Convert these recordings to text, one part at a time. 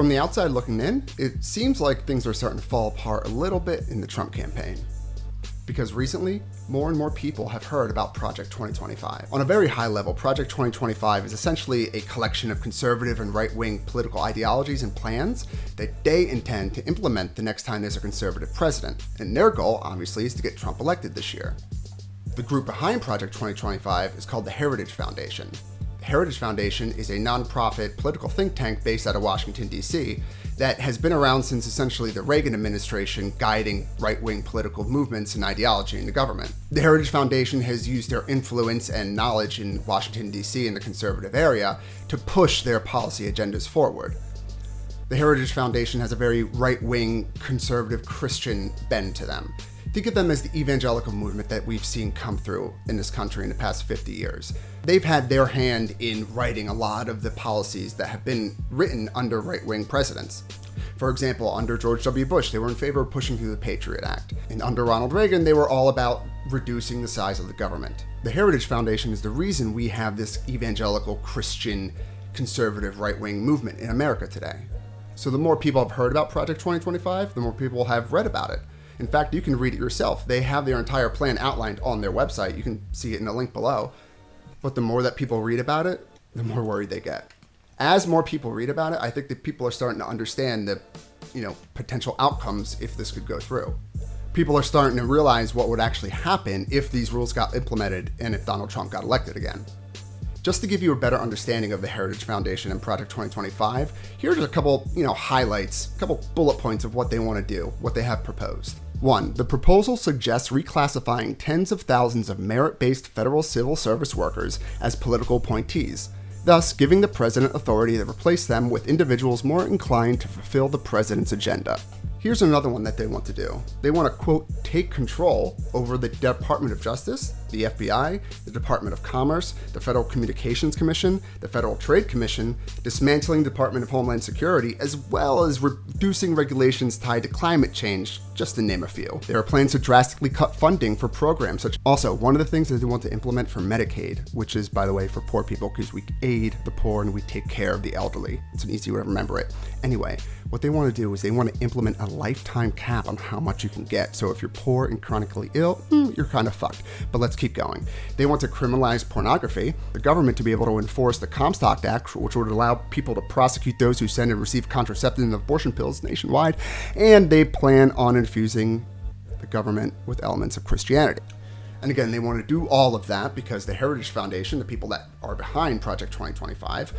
From the outside looking in, it seems like things are starting to fall apart a little bit in the Trump campaign. Because recently, more and more people have heard about Project 2025. On a very high level, Project 2025 is essentially a collection of conservative and right-wing political ideologies and plans that they intend to implement the next time there's a conservative president. And their goal, obviously, is to get Trump elected this year. The group behind Project 2025 is called the Heritage Foundation. The Heritage Foundation is a nonprofit political think tank based out of Washington, D.C., that has been around since essentially the Reagan administration, guiding right-wing political movements and ideology in the government. The Heritage Foundation has used their influence and knowledge in Washington, D.C. and the conservative area to push their policy agendas forward. The Heritage Foundation has a very right-wing, conservative, Christian bend to them. Think of them as the evangelical movement that we've seen come through in this country in the past 50 years. They've had their hand in writing a lot of the policies that have been written under right-wing presidents. For example, under George W. Bush, they were in favor of pushing through the Patriot Act. And under Ronald Reagan, they were all about reducing the size of the government. The Heritage Foundation is the reason we have this evangelical, Christian, conservative, right-wing movement in America today. So the more people have heard about Project 2025, the more people have read about it. In fact, you can read it yourself. They have their entire plan outlined on their website. You can see it in the link below. But the more that people read about it, the more worried they get. As more people read about it, I think that people are starting to understand the, potential outcomes if this could go through. People are starting to realize what would actually happen if these rules got implemented and if Donald Trump got elected again. Just to give you a better understanding of the Heritage Foundation and Project 2025, here's a couple, highlights, a couple bullet points of what they want to do, what they have proposed. 1. The proposal suggests reclassifying tens of thousands of merit-based federal civil service workers as political appointees, thus giving the president authority to replace them with individuals more inclined to fulfill the president's agenda. Here's another one that they want to do. They want to, quote, take control over the Department of Justice, the FBI, the Department of Commerce, the Federal Communications Commission, the Federal Trade Commission, dismantling the Department of Homeland Security, as well as reducing regulations tied to climate change, just to name a few. There are plans to drastically cut funding for programs such. Also, one of the things that they want to implement for Medicaid, which is, by the way, for poor people, because we aid the poor and we take care of the elderly. It's an easy way to remember it. Anyway, what they want to do is they want to implement a lifetime cap on how much you can get. So if you're poor and chronically ill, you're kind of fucked. But let's keep going. They want to criminalize pornography, the government to be able to enforce the Comstock Act, which would allow people to prosecute those who send and receive contraceptive and abortion pills nationwide, and they plan on infusing the government with elements of Christianity. And again, they want to do all of that because the Heritage Foundation, the people that are behind Project 2025,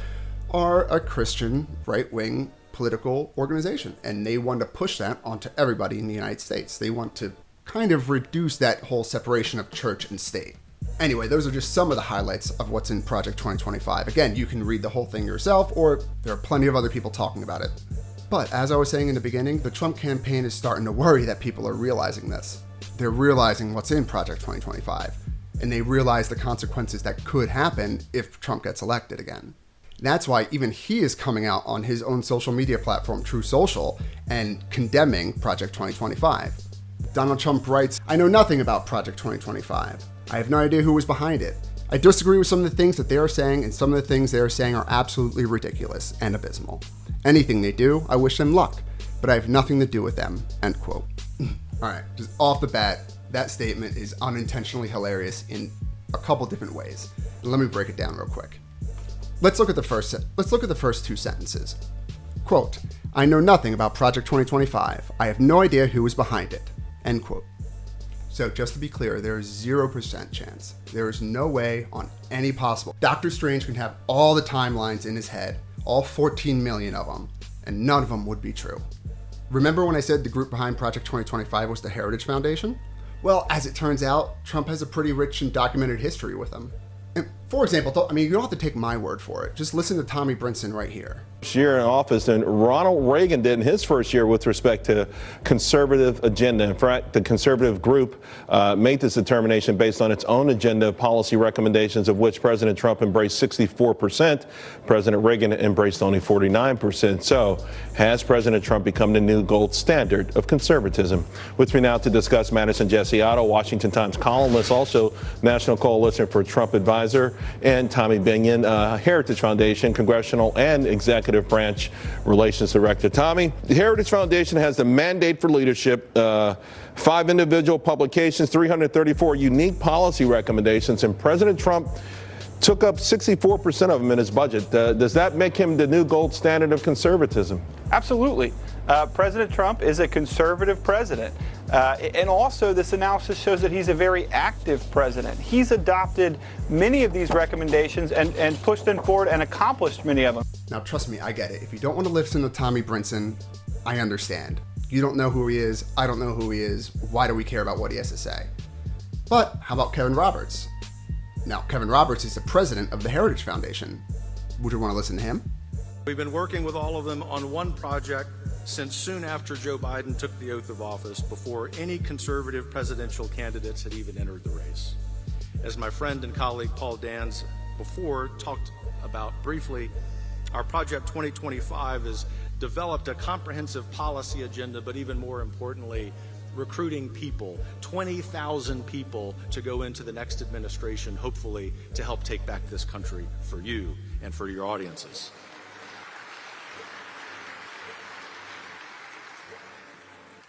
are a Christian right-wing political organization, and they want to push that onto everybody in the United States. They want to kind of reduce that whole separation of church and state. Anyway, those are just some of the highlights of what's in Project 2025. Again, you can read the whole thing yourself, or there are plenty of other people talking about it. But as I was saying in the beginning, the Trump campaign is starting to worry that people are realizing this. They're realizing what's in Project 2025, and they realize the consequences that could happen if Trump gets elected again. That's why even he is coming out on his own social media platform, True Social, and condemning Project 2025. Donald Trump writes, "I know nothing about Project 2025. I have no idea who was behind it. I disagree with some of the things that they are saying, and some of the things they are saying are absolutely ridiculous and abysmal. Anything they do, I wish them luck, but I have nothing to do with them," end quote. All right, just off the bat, that statement is unintentionally hilarious in a couple different ways. Let me break it down real quick. Let's look at the first two sentences. Quote, "I know nothing about Project 2025. I have no idea who is behind it," end quote. So just to be clear, there is 0% chance. There is no way on any possible. Dr. Strange can have all the timelines in his head, all 14 million of them, and none of them would be true. Remember when I said the group behind Project 2025 was the Heritage Foundation? Well, as it turns out, Trump has a pretty rich and documented history with them. And for example, you don't have to take my word for it. Just listen to Tommy Brinson right here. Year in office than Ronald Reagan did in his first year with respect to conservative agenda. In fact, the conservative group made this determination based on its own agenda of policy recommendations, of which President Trump embraced 64%. President Reagan embraced only 49%. So has President Trump become the new gold standard of conservatism? With me now to discuss matters, Jesse Otto, Washington Times columnist, also National Coalition for Trump advisor. and Tommy Binion, Heritage Foundation, Congressional and Executive Branch Relations Director. Tommy, the Heritage Foundation has the mandate for leadership, 5 individual publications, 334 unique policy recommendations, and President Trump took up 64% of them in his budget. Does that make him the new gold standard of conservatism? Absolutely. President Trump is a conservative president. And also, this analysis shows that he's a very active president. He's adopted many of these recommendations and pushed them forward and accomplished many of them. Now, trust me, I get it. If you don't want to listen to Tommy Brinson, I understand. You don't know who he is. I don't know who he is. Why do we care about what he has to say? But how about Kevin Roberts? Now, Kevin Roberts is the president of the Heritage Foundation. Would you want to listen to him? We've been working with all of them on one project since soon after Joe Biden took the oath of office, before any conservative presidential candidates had even entered the race. As my friend and colleague Paul Dans before talked about briefly, our Project 2025 has developed a comprehensive policy agenda, but even more importantly, recruiting people, 20,000 people to go into the next administration, hopefully to help take back this country for you and for your audiences.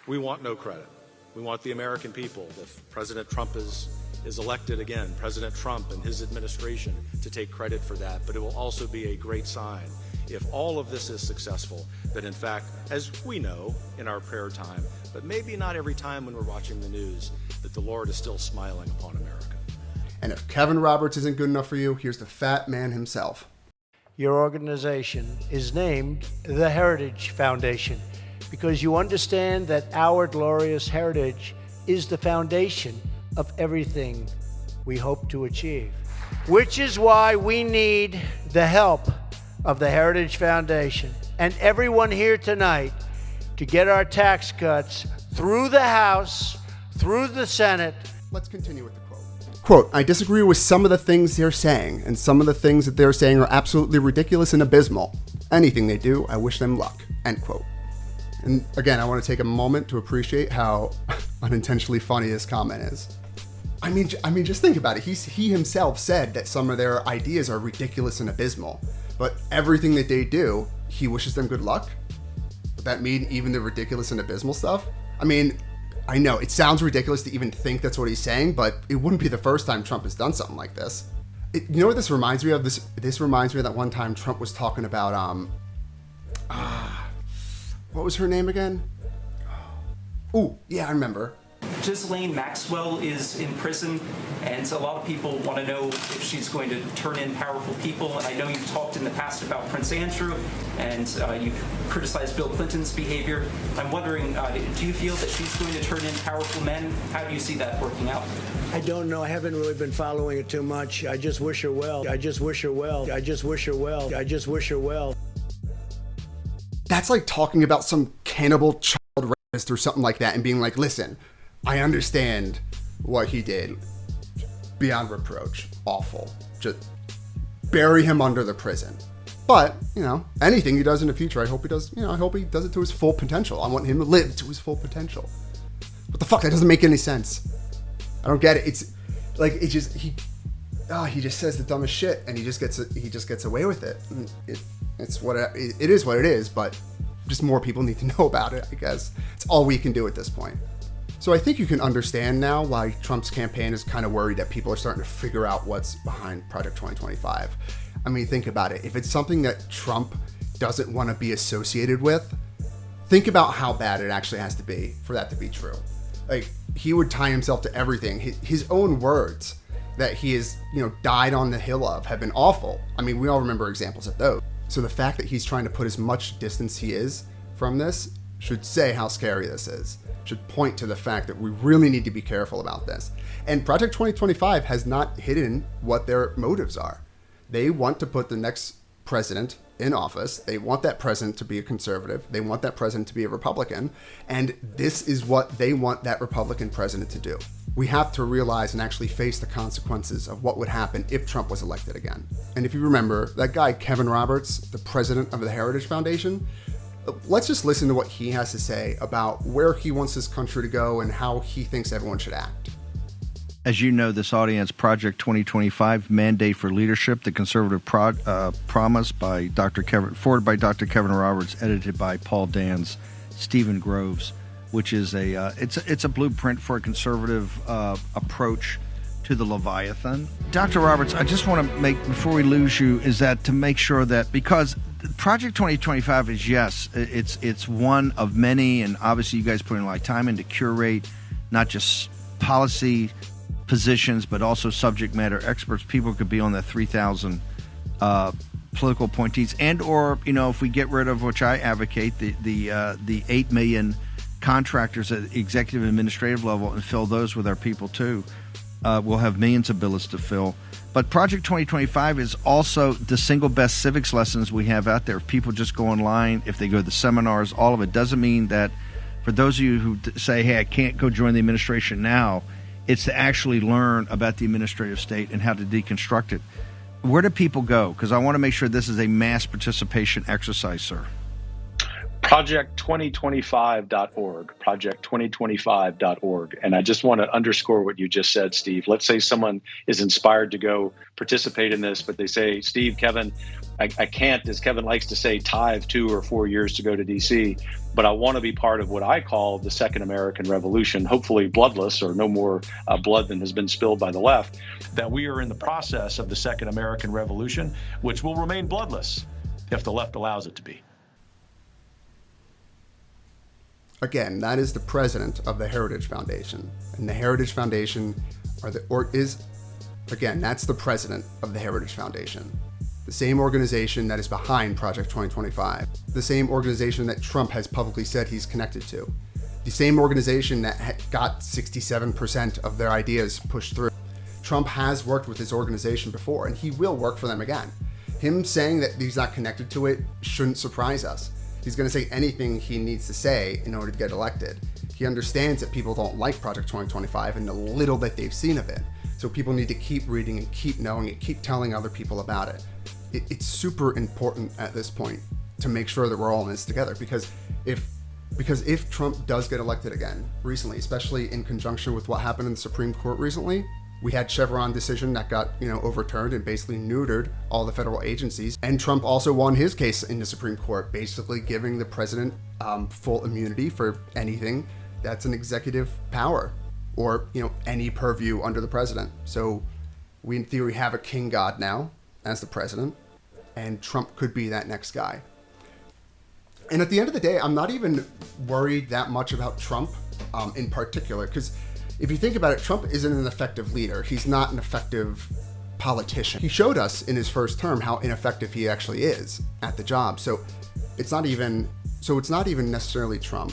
We want no credit. We want the American people, if President Trump is elected again, President Trump and his administration, to take credit for that. But it will also be a great sign, if all of this is successful, that in fact, as we know in our prayer time, but maybe not every time when we're watching the news, that the Lord is still smiling upon America. And if Kevin Roberts isn't good enough for you, here's the fat man himself. Your organization is named the Heritage Foundation because you understand that our glorious heritage is the foundation of everything we hope to achieve, which is why we need the help of the Heritage Foundation and everyone here tonight to get our tax cuts through the House, through the Senate. Let's continue with the quote. Quote, I disagree with some of the things they're saying, and some of the things that they're saying are absolutely ridiculous and abysmal. Anything they do, I wish them luck. End quote. And again, I want to take a moment to appreciate how unintentionally funny his comment is. I mean, just think about it. He himself said that some of their ideas are ridiculous and abysmal, but everything that they do, he wishes them good luck. Would that mean even the ridiculous and abysmal stuff? I mean, I know it sounds ridiculous to even think that's what he's saying, but it wouldn't be the first time Trump has done something like this. You know what this reminds me of? This reminds me of that one time Trump was talking about what was her name again? Oh, yeah, I remember. Ghislaine Maxwell is in prison, and a lot of people want to know if she's going to turn in powerful people. And I know you've talked in the past about Prince Andrew, and you've criticized Bill Clinton's behavior. I'm wondering, do you feel that she's going to turn in powerful men? How do you see that working out? I don't know. I haven't really been following it too much. I just wish her well. I just wish her well. I just wish her well. I just wish her well. That's like talking about some cannibal child rapist or something like that and being like, listen, I understand what he did. Beyond reproach. Awful. Just bury him under the prison. But, anything he does in the future, I hope he does, I hope he does it to his full potential. I want him to live to his full potential. What the fuck? That doesn't make any sense. I don't get it. It's like, he just says the dumbest shit and he just gets away with it. It is what it is, but just more people need to know about it, I guess. It's all we can do at this point. So I think you can understand now why Trump's campaign is kind of worried that people are starting to figure out what's behind Project 2025. I mean, think about it. If it's something that Trump doesn't want to be associated with, think about how bad it actually has to be for that to be true. Like, he would tie himself to everything. His own words that he has, died on the hill of have been awful. I mean, we all remember examples of those. So the fact that he's trying to put as much distance he is from this should say how scary this is. Should point to the fact that we really need to be careful about this. And Project 2025 has not hidden what their motives are. They want to put the next president in office. They want that president to be a conservative. They want that president to be a Republican. And this is what they want that Republican president to do. We have to realize and actually face the consequences of what would happen if Trump was elected again. And if you remember, that guy, Kevin Roberts, the president of the Heritage Foundation, let's just listen to what he has to say about where he wants this country to go and how he thinks everyone should act. As you know, this audience, Project 2025, Mandate for Leadership, the Conservative Promise by forwarded by Dr. Kevin Roberts, edited by Paul Dans, Stephen Groves, which is it's a blueprint for a conservative approach to the Leviathan. Dr. Roberts, I just want to make, before we lose you, is that to make sure that, because Project 2025 is, yes, it's one of many, and obviously you guys put in a lot of time in to curate not just policy positions, but also subject matter experts. People could be on the 3,000 political appointees, and or if we get rid of, which I advocate, the 8 million contractors at the executive administrative level and fill those with our people too, we'll have millions of billets to fill. But Project 2025 is also the single best civics lessons we have out there. If people just go online, if they go to the seminars, all of it doesn't mean that. For those of you who say, hey, I can't go join the administration now, it's to actually learn about the administrative state and how to deconstruct it. Where do people go? Because I want to make sure this is a mass participation exercise, sir. Project2025.org, project2025.org. And I just want to underscore what you just said, Steve. Let's say someone is inspired to go participate in this, but they say, Steve, Kevin, I can't, as Kevin likes to say, tithe 2 or 4 years to go to D.C., but I want to be part of what I call the Second American Revolution, hopefully bloodless or no more blood than has been spilled by the left, that we are in the process of the Second American Revolution, which will remain bloodless if the left allows it to be. Again, that is the president of the Heritage Foundation. And the Heritage Foundation that's the president of the Heritage Foundation. The same organization that is behind Project 2025. The same organization that Trump has publicly said he's connected to. The same organization that got 67% of their ideas pushed through. Trump has worked with this organization before, and he will work for them again. Him saying that he's not connected to it shouldn't surprise us. He's going to say anything he needs to say in order to get elected. He understands that people don't like Project 2025 and the little that they've seen of it. So people need to keep reading and keep knowing and keep telling other people about it. It's super important at this point to make sure that we're all in this together, because if Trump does get elected again recently, especially in conjunction with what happened in the Supreme Court recently, we had Chevron decision that got overturned and basically neutered all the federal agencies. And Trump also won his case in the Supreme Court, basically giving the president full immunity for anything that's an executive power or any purview under the president. So we in theory have a king god now as the president, and Trump could be that next guy. And at the end of the day, I'm not even worried that much about Trump in particular, because if you think about it, Trump isn't an effective leader. He's not an effective politician. He showed us in his first term how ineffective he actually is at the job. So it's not even necessarily Trump.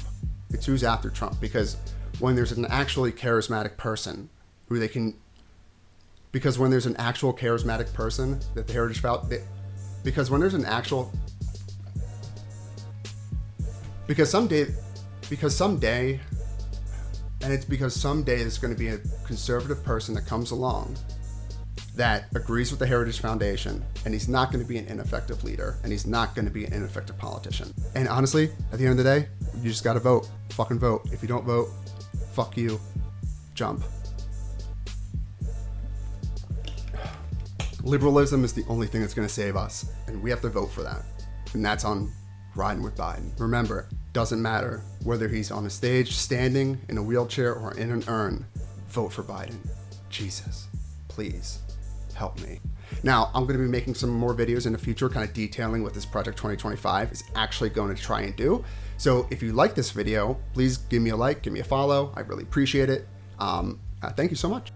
It's who's after Trump, because when there's an actually charismatic person because when there's an actual charismatic person that the Heritage Foundation, because someday there's going to be a conservative person that comes along that agrees with the Heritage Foundation, and he's not going to be an ineffective leader, and he's not going to be an ineffective politician. And honestly, at the end of the day, you just got to vote. Fucking vote. If you don't vote, fuck you. Jump. Liberalism is the only thing that's going to save us, and we have to vote for that. And that's on riding with Biden. Remember, doesn't matter whether he's on a stage, standing, in a wheelchair, or in an urn. Vote for Biden. Jesus, please help me. Now, I'm going to be making some more videos in the future kind of detailing what this Project 2025 is actually going to try and do. So if you like this video, please give me a like, give me a follow. I really appreciate it. Thank you so much.